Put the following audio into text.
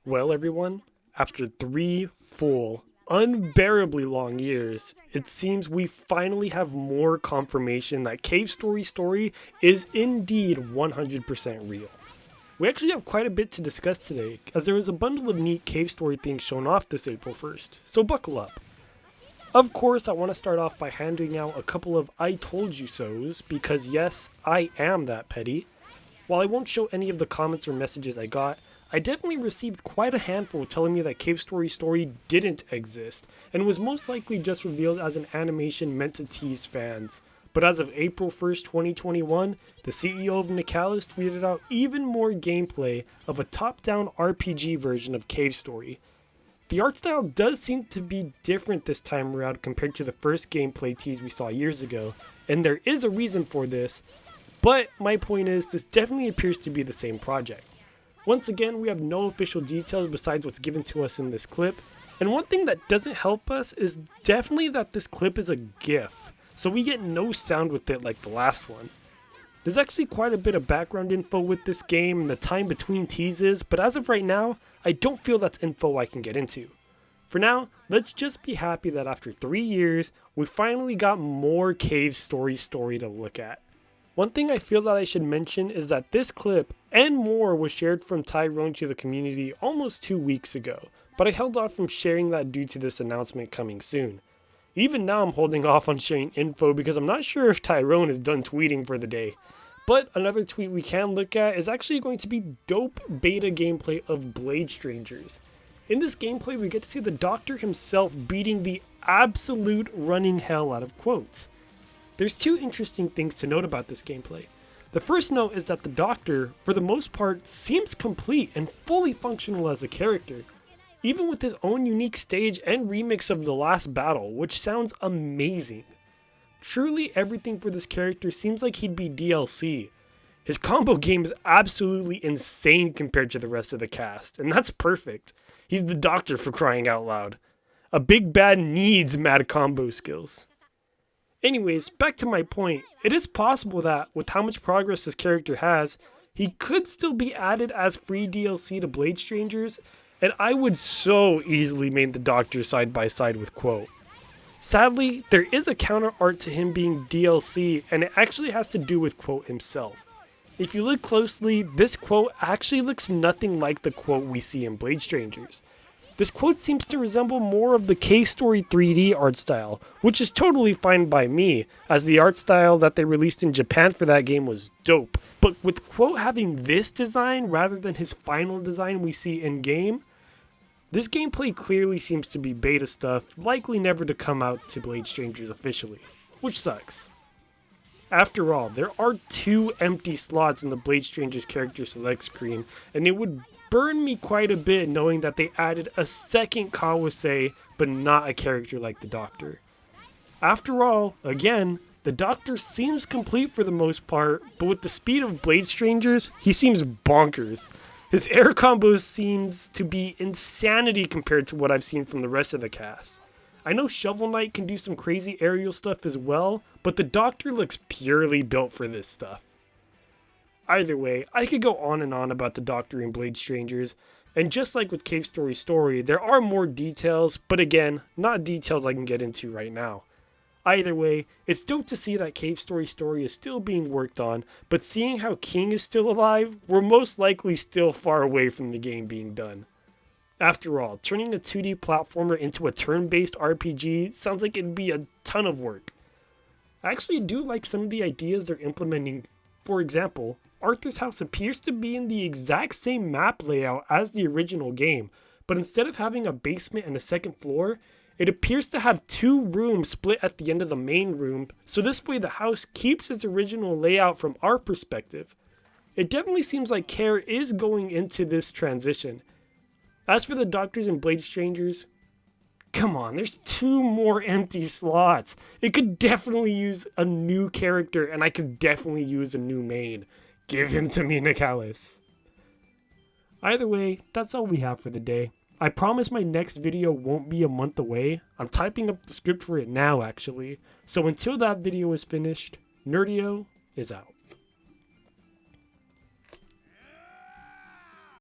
Well, everyone, after 3 full, unbearably long years, it seems we finally have more confirmation that Cave Story is indeed 100% real. We actually have quite a bit to discuss today, as there is a bundle of neat Cave Story things shown off this April 1st, so buckle up. Of course, I want to start off by handing out a couple of I told you so's, because yes, I am that petty. While I won't show any of the comments or messages I got, I definitely received quite a handful telling me that Cave Story didn't exist, and was most likely just revealed as an animation meant to tease fans. But as of April 1st, 2021, the CEO of Nicalis tweeted out even more gameplay of a top-down RPG version of Cave Story. The art style does seem to be different this time around compared to the first gameplay tease we saw years ago, and there is a reason for this, but my point is this definitely appears to be the same project. Once again, we have no official details besides what's given to us in this clip, and one thing that doesn't help us is definitely that this clip is a GIF, so we get no sound with it like the last one. There's actually quite a bit of background info with this game and the time between teases, but as of right now, I don't feel that's info I can get into. For now, let's just be happy that after 3 years, we finally got more Cave Story to look at. One thing I feel that I should mention is that this clip and more was shared from Tyrone to the community almost 2 weeks ago, but I held off from sharing that due to this announcement coming soon. Even now I'm holding off on sharing info because I'm not sure if Tyrone is done tweeting for the day. But another tweet we can look at is actually going to be dope beta gameplay of Blade Strangers. In this gameplay we get to see the Doctor himself beating the absolute running hell out of quotes. There's two interesting things to note about this gameplay. The first note is that the Doctor, for the most part, seems complete and fully functional as a character, even with his own unique stage and remix of the last battle, which sounds amazing. Truly everything for this character seems like he'd be DLC. His combo game is absolutely insane compared to the rest of the cast, and that's perfect. He's the Doctor, for crying out loud. A big bad needs mad combo skills. Anyways, back to my point, it is possible that, with how much progress this character has, he could still be added as free DLC to Blade Strangers, and I would so easily main the Doctor side by side with Quote. Sadly, there is a counter art to him being DLC, and it actually has to do with Quote himself. If you look closely, this Quote actually looks nothing like the Quote we see in Blade Strangers. This quote seems to resemble more of the Cave Story 3D art style, which is totally fine by me, as the art style that they released in Japan for that game was dope. But with Quote having this design rather than his final design we see in game, this gameplay clearly seems to be beta stuff, likely never to come out to Blade Strangers officially, which sucks. After all, there are 2 empty slots in the Blade Strangers character select screen, and it would burn me quite a bit knowing that they added a second Kawase, but not a character like the Doctor. After all, again, the Doctor seems complete for the most part, but with the speed of Blade Strangers, he seems bonkers. His air combo seems to be insanity compared to what I've seen from the rest of the cast. I know Shovel Knight can do some crazy aerial stuff as well, but the Doctor looks purely built for this stuff. Either way, I could go on and on about the Doctor in Blade Strangers, and just like with Cave Story, there are more details, but again, not details I can get into right now. Either way, it's dope to see that Cave Story is still being worked on, but seeing how King is still alive, we're most likely still far away from the game being done. After all, turning a 2D platformer into a turn-based RPG sounds like it'd be a ton of work. I actually do like some of the ideas they're implementing. For example, Arthur's house appears to be in the exact same map layout as the original game, but instead of having a basement and a second floor, it appears to have 2 rooms split at the end of the main room, so this way the house keeps its original layout from our perspective. It definitely seems like care is going into this transition. As for the Doctors in Blade Strangers, come on, there's 2 more empty slots. It could definitely use a new character, and I could definitely use a new main. Give him to me, Nicalis. Either way, that's all we have for the day. I promise my next video won't be a month away. I'm typing up the script for it now, actually. So until that video is finished, Nerdieo is out.